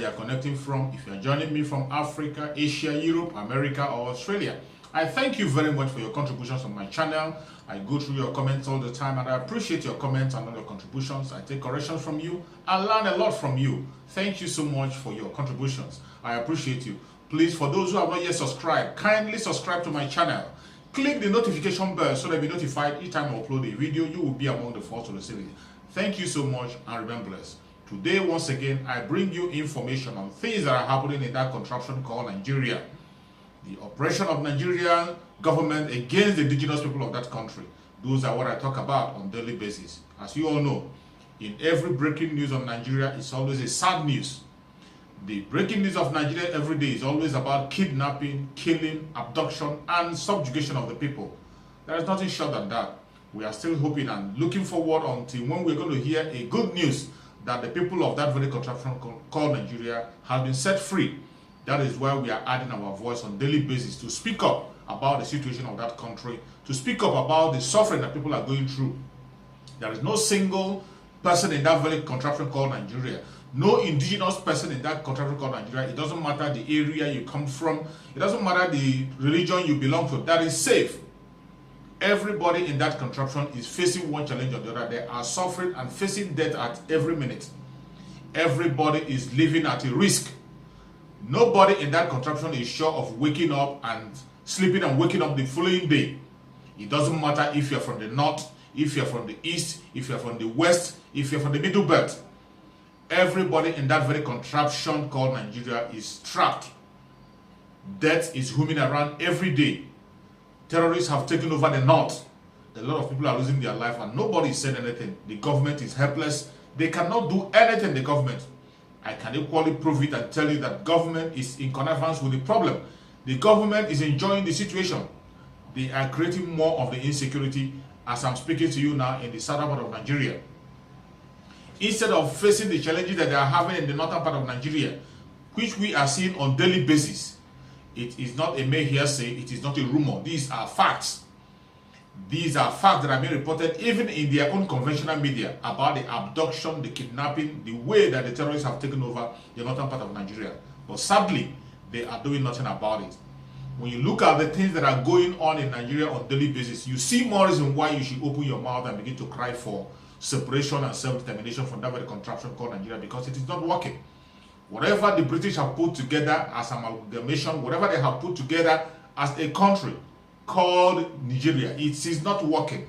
you are connecting from, if you are joining me from Africa, Asia, Europe, America, or Australia. I thank you very much for your contributions on my channel. I go through your comments all the time, and I appreciate your comments and all your contributions. I take corrections from you. I learn a lot from you. Thank you so much for your contributions. I appreciate you. Please, for those who have not yet subscribed, kindly subscribe to my channel. Click the notification bell so that you'll be notified each time I upload a video. You will be among the first to receive it. Thank you so much, and remain blessed. Today, once again, I bring you information on things that are happening in that contraption called Nigeria. The operation of Nigerian government against the indigenous people of that country. Those are what I talk about on a daily basis. As you all know, in every breaking news on Nigeria, it's always a sad news. The breaking news of Nigeria every day is always about kidnapping, killing, abduction, and subjugation of the people. There is nothing short than that. We are still hoping and looking forward until when we're going to hear a good news that the people of that very contraption called Nigeria have been set free. That is why we are adding our voice on a daily basis to speak up about the situation of that country, to speak up about the suffering that people are going through. There is no single person in that very contraption called Nigeria, no indigenous person in that contraption called Nigeria. It doesn't matter the area you come from, it doesn't matter the religion you belong to, that is safe. Everybody in that contraption is facing one challenge or the other. They are suffering and facing death at every minute. Everybody is living at a risk. Nobody in that contraption is sure of waking up and sleeping and waking up the following day. It doesn't matter if you're from the north, if you're from the east, if you're from the west, if you're from the middle belt. Everybody in that very contraption called Nigeria is trapped. Death is roaming around every day. Terrorists have taken over the north. A lot of people are losing their life and nobody is saying anything. The government is helpless. They cannot do anything, the government. I can equally prove it and tell you that government is in connivance with the problem. The government is enjoying the situation. They are creating more of the insecurity as I'm speaking to you now in the southern part of Nigeria. Instead of facing the challenges that they are having in the northern part of Nigeria, which we are seeing on a daily basis, it is not a mere hearsay, it is not a rumor. These are facts. These are facts that are being reported even in their own conventional media about the abduction, the kidnapping, the way that the terrorists have taken over the northern part of Nigeria. But sadly, they are doing nothing about it. When you look at the things that are going on in Nigeria on a daily basis, you see more reason why you should open your mouth and begin to cry for separation and self-determination from that very contraption called Nigeria, because it is not working. Whatever the British have put together as amalgamation, whatever they have put together as a country called Nigeria, it is not working.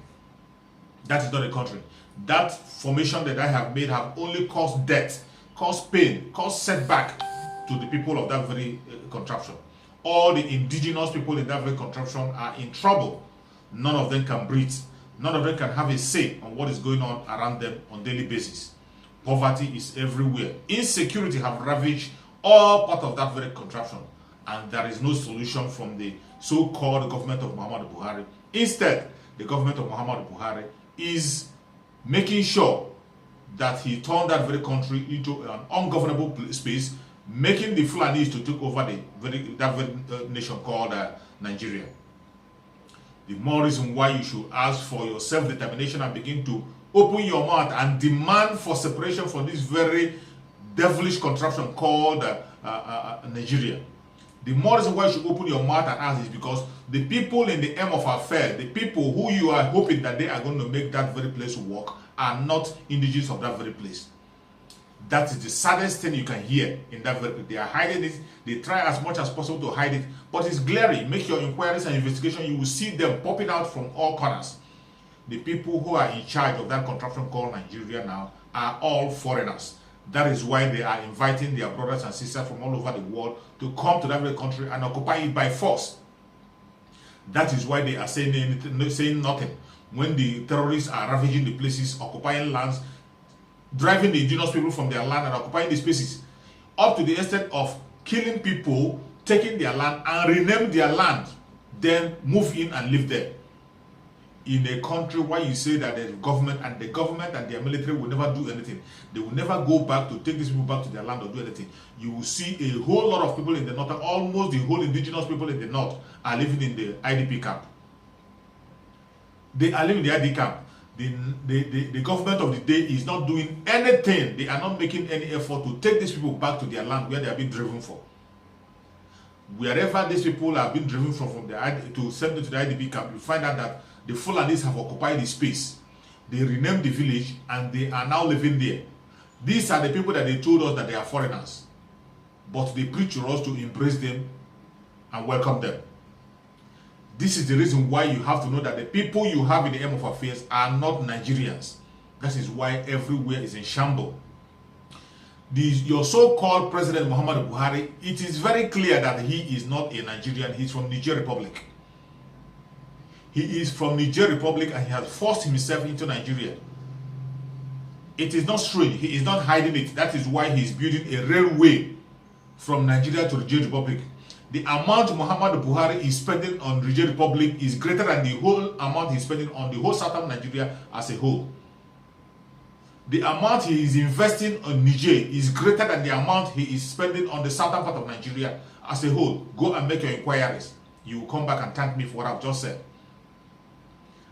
That is not a country. That formation that I have made have only caused death, caused pain, caused setback to the people of that very contraption. All the indigenous people in that very contraption are in trouble. None of them can breathe. None of them can have a say on what is going on around them on a daily basis. Poverty is everywhere. Insecurity have ravaged all part of that very contraption. And there is no solution from the so-called government of Mohammadu Buhari. Instead, the government of Mohammadu Buhari is making sure that he turned that very country into an ungovernable space, making the Fulani to take over that very nation called Nigeria. The more reason why you should ask for your self-determination and begin to open your mouth and demand for separation from this very devilish contraption called Nigeria. The more reason why you should open your mouth and ask is because the people in the aim of affair, the people who you are hoping that they are going to make that very place work, are not indigenous of that very place. That is the saddest thing you can hear in that very place. They are hiding it. They try as much as possible to hide it, but it's glaring. Make your inquiries and investigation. You will see them popping out from all corners. The people who are in charge of that contraption called Nigeria now are all foreigners. That is why they are inviting their brothers and sisters from all over the world to come to that very country and occupy it by force. That is why they are saying nothing. When the terrorists are ravaging the places, occupying lands, driving the indigenous people from their land and occupying the spaces, up to the extent of killing people, taking their land and rename their land, then move in and live there. In a country where you say that the government and their military will never do anything, they will never go back to take these people back to their land or do anything, you will see a whole lot of people in the north, almost the whole indigenous people in the north are living in the IDP camp. They are living in the IDP camp. the government of the day is not doing anything. They are not making any effort to take these people back to their land where they have been driven from. Wherever these people have been driven from to send them to the IDP camp, you find out that the Fulanis have occupied the space. They renamed the village and they are now living there. These are the people that they told us that they are foreigners. But they preach to us to embrace them and welcome them. This is the reason why you have to know that the people you have in the aim of affairs are not Nigerians. That is why everywhere is in shambles. Your so-called President Mohammadu Buhari, it is very clear that he is not a Nigerian. He's from Niger Republic. He is from Niger Republic and he has forced himself into Nigeria. It is not strange. He is not hiding it. That is why he is building a railway from Nigeria to Niger Republic. The amount Mohammadu Buhari is spending on Niger Republic is greater than the whole amount he's spending on the whole southern Nigeria as a whole. The amount he is investing on Niger is greater than the amount he is spending on the southern part of Nigeria as a whole. Go and make your inquiries. You will come back and thank me for what I've just said.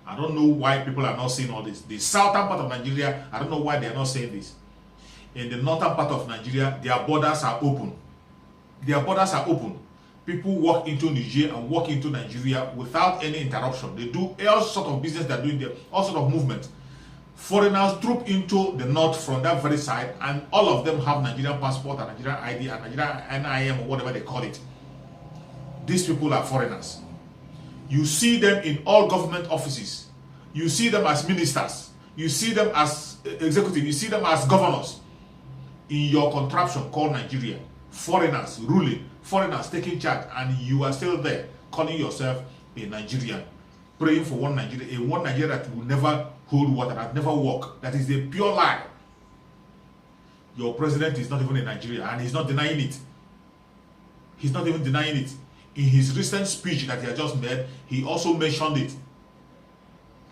I don't know why people are not saying all this. The southern part of Nigeria, I don't know why they are not saying this. In the northern part of Nigeria, their borders are open. Their borders are open. People walk into Niger and walk into Nigeria without any interruption. They do all sort of business they're doing there, all sort of movement. Foreigners troop into the north from that very side, and all of them have Nigerian passport and Nigerian ID and Nigerian NIM or whatever they call it. These people are foreigners. You see them in all government offices. You see them as ministers. You see them as executive. You see them as governors in your contraption called Nigeria. Foreigners ruling, foreigners taking charge, and you are still there calling yourself a Nigerian, praying for one Nigeria, a one Nigeria that will never hold water, that never walk. That is a pure lie. Your president is not even in Nigeria, and he's not denying it. He's not even denying it. In his recent speech that he had just made, he also mentioned it.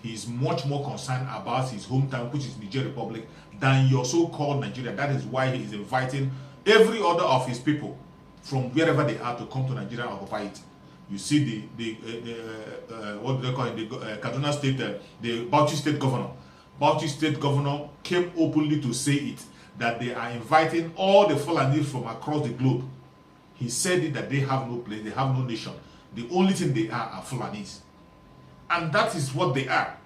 He is much more concerned about his hometown, which is Niger Republic, than your so-called Nigeria. That is why he is inviting every other of his people from wherever they are to come to Nigeria and occupy it. You see what do they call it, the Kaduna State, the Bauchi State Governor. Bauchi State Governor came openly to say it, that they are inviting all the Fulani from across the globe. He said it that they have no place, they have no nation. The only thing they are Fulanis. And that is what they are.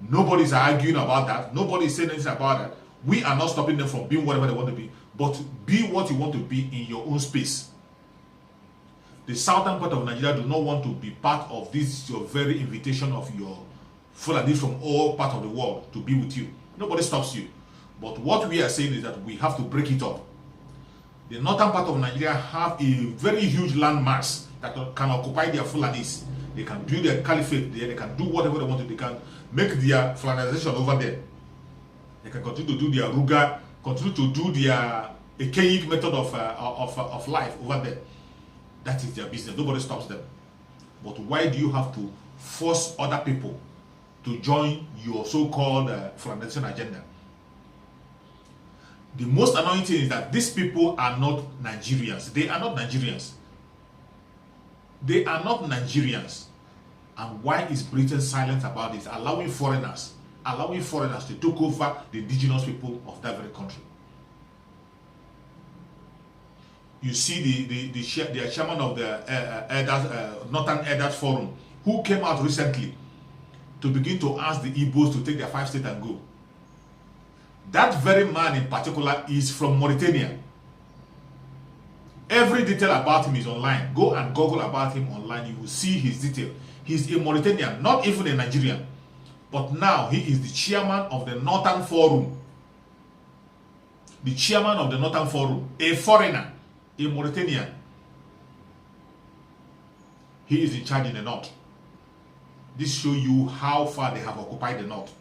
Nobody is arguing about that. Nobody is saying anything about that. We are not stopping them from being whatever they want to be. But be what you want to be in your own space. The southern part of Nigeria do not want to be part of this your very invitation of your Fulani from all parts of the world to be with you. Nobody stops you. But what we are saying is that we have to break it up. The northern part of Nigeria have a very huge landmass that can occupy their Fulanis. They can build their caliphate there. They can do whatever they want to. They can make their Fulanization over there. They can continue to do their Ruga, continue to do their archaic method of life over there. That is their business. Nobody stops them. But why do you have to force other people to join your so-called Fulanization agenda? The most annoying thing is that these people are not Nigerians. They are not Nigerians. They are not Nigerians. And why is Britain silent about this? Allowing foreigners to take over the indigenous people of that very country. You see the chairman of the Northern Elders Forum, who came out recently to begin to ask the Igbos to take their 5 states and go. That very man in particular is from Mauritania. Every detail about him is online. Go and Google about him online. You will see his detail. He's a Mauritanian, not even a Nigerian. But now he is the chairman of the Northern Forum. The chairman of the Northern Forum, a foreigner, a Mauritanian. He is in charge in the north. This shows you how far they have occupied the north.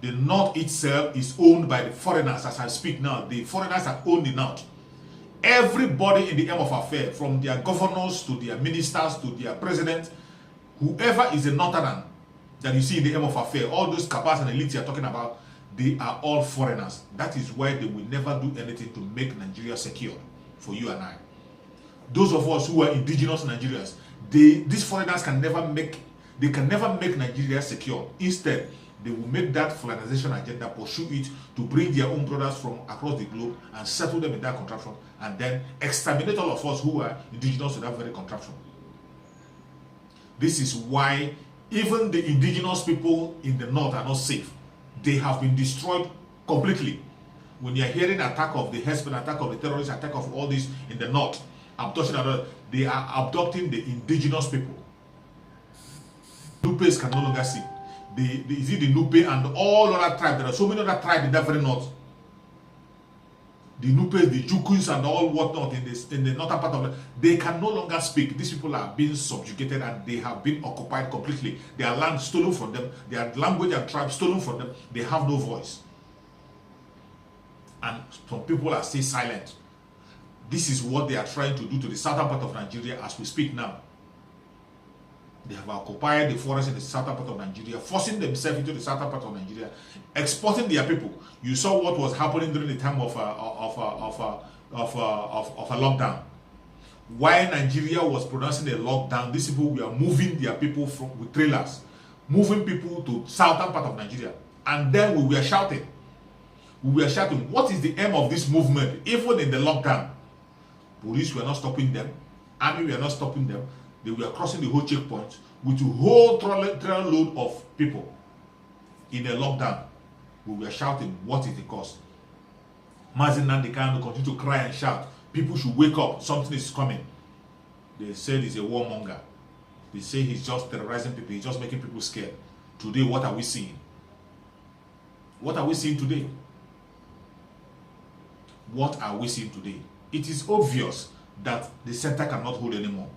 The north itself is owned by the foreigners as I speak now. The foreigners have owned the north. Everybody in the aim of affair, from their governors to their ministers to their president, whoever is a northerner that you see in the aim of affair, all those capas and elites you are talking about, they are all foreigners. That is why they will never do anything to make Nigeria secure for you and I. Those of us who are indigenous Nigerians, these foreigners can never make Nigeria secure. Instead, they will make that Fulanization agenda, pursue it to bring their own brothers from across the globe and settle them in that contraption, and then exterminate all of us who are indigenous to that very contraption. This is why even the indigenous people in the north are not safe. They have been destroyed completely. When you are hearing attack of the herdsmen, attack of the terrorists, attack of all this in the north, abduction, they are abducting the indigenous people. Nupes can no longer see. Is it the Nupe and all other tribes? There are so many other tribes in that very north. The Nupes, the Jukus, and all whatnot in the northern part of it, they can no longer speak. These people are being subjugated and they have been occupied completely. Their land stolen from them, their language and tribe stolen from them. They have no voice. And some people are still silent. This is what they are trying to do to the southern part of Nigeria as we speak now. They have occupied the forest in the southern part of Nigeria, forcing themselves into the southern part of Nigeria, exporting their people. You saw what was happening during the time of a lockdown. While Nigeria was pronouncing a lockdown, these people were moving their people with trailers, moving people to southern part of Nigeria. And then we were shouting. We were shouting, what is the aim of this movement? Even in the lockdown, police were not stopping them, army were not stopping them. They were crossing the whole checkpoint with a whole trailer load of people in a lockdown. We were shouting, what is the cause? MAZI and KANU continue to cry and shout, people should wake up, something is coming. They said he's a warmonger. They say he's just terrorizing people, he's just making people scared. Today, what are we seeing? What are we seeing today? What are we seeing today? It is obvious that the center cannot hold anymore.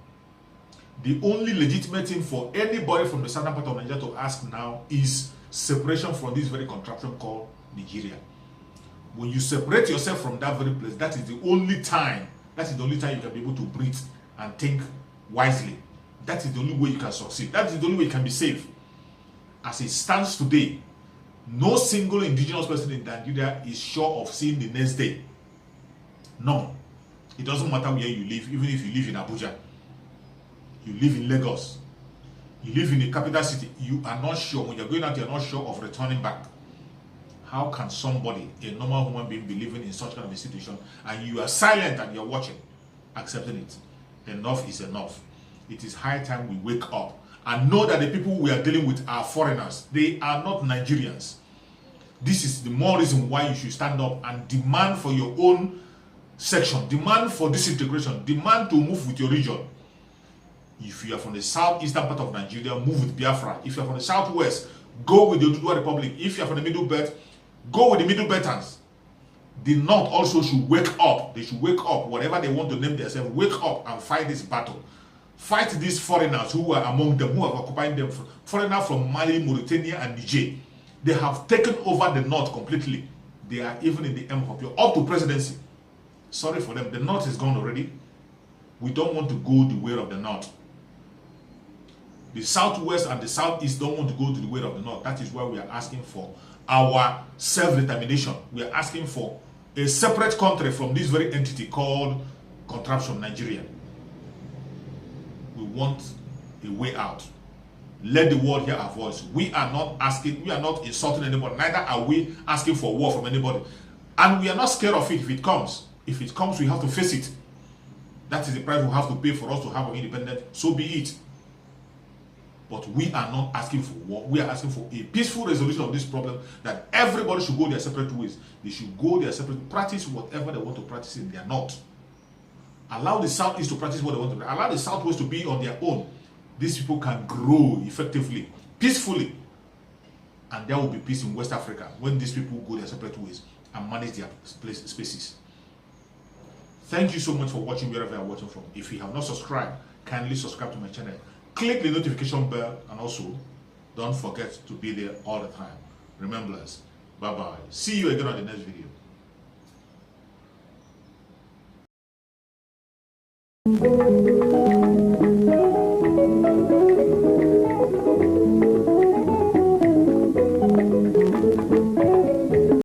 The only legitimate thing for anybody from the southern part of Nigeria to ask now is separation from this very contraption called Nigeria. When you separate yourself from that very place, that is the only time you can be able to breathe and think wisely. That is the only way you can succeed. That is the only way you can be safe. As it stands today, no single indigenous person in Nigeria is sure of seeing the next day. No. It doesn't matter where you live, even if you live in Abuja. You live in Lagos, you live in the capital city, you are not sure, when you're going out, you're not sure of returning back. How can somebody, a normal human being, be living in such kind of a situation and you are silent and you're watching, accepting it? Enough is enough. It is high time we wake up and know that the people we are dealing with are foreigners. They are not Nigerians. This is the more reason why you should stand up and demand for your own section, demand for disintegration, demand to move with your region. If you are from the southeastern part of Nigeria, move with Biafra. If you are from the southwest, go with the ODUDUA Republic. If you are from the middle belt, go with the middle belters. The north also should wake up. They should wake up, whatever they want to name themselves, wake up and fight this battle. Fight these foreigners who are among them, who have occupied them. Foreigners from Mali, Mauritania, and Niger. They have taken over the north completely. They are even in the aim of your up to presidency. Sorry for them. The north is gone already. We don't want to go the way of the north. The southwest and the southeast don't want to go to the way of the north. That is why we are asking for our self-determination. We are asking for a separate country from this very entity called contraption Nigeria. We want a way out. Let the world hear our voice. We are not asking, we are not insulting anybody. Neither are we asking for war from anybody. And we are not scared of it if it comes. If it comes, we have to face it. That is the price we have to pay for us to have an independence. So be it. But we are not asking for war. We are asking for a peaceful resolution of this problem, that everybody should go their separate ways. They should go their separate, practice whatever they want to practice in their north. Allow the southeast to practice what they want to practice. Allow the southwest to be on their own. These people can grow effectively, peacefully. And there will be peace in West Africa when these people go their separate ways and manage their spaces. Thank you so much for watching wherever you are watching from. If you have not subscribed, kindly subscribe to my channel. Click the notification bell and also don't forget to be there all the time. Remembrance. Bye-bye. See you again on the next video.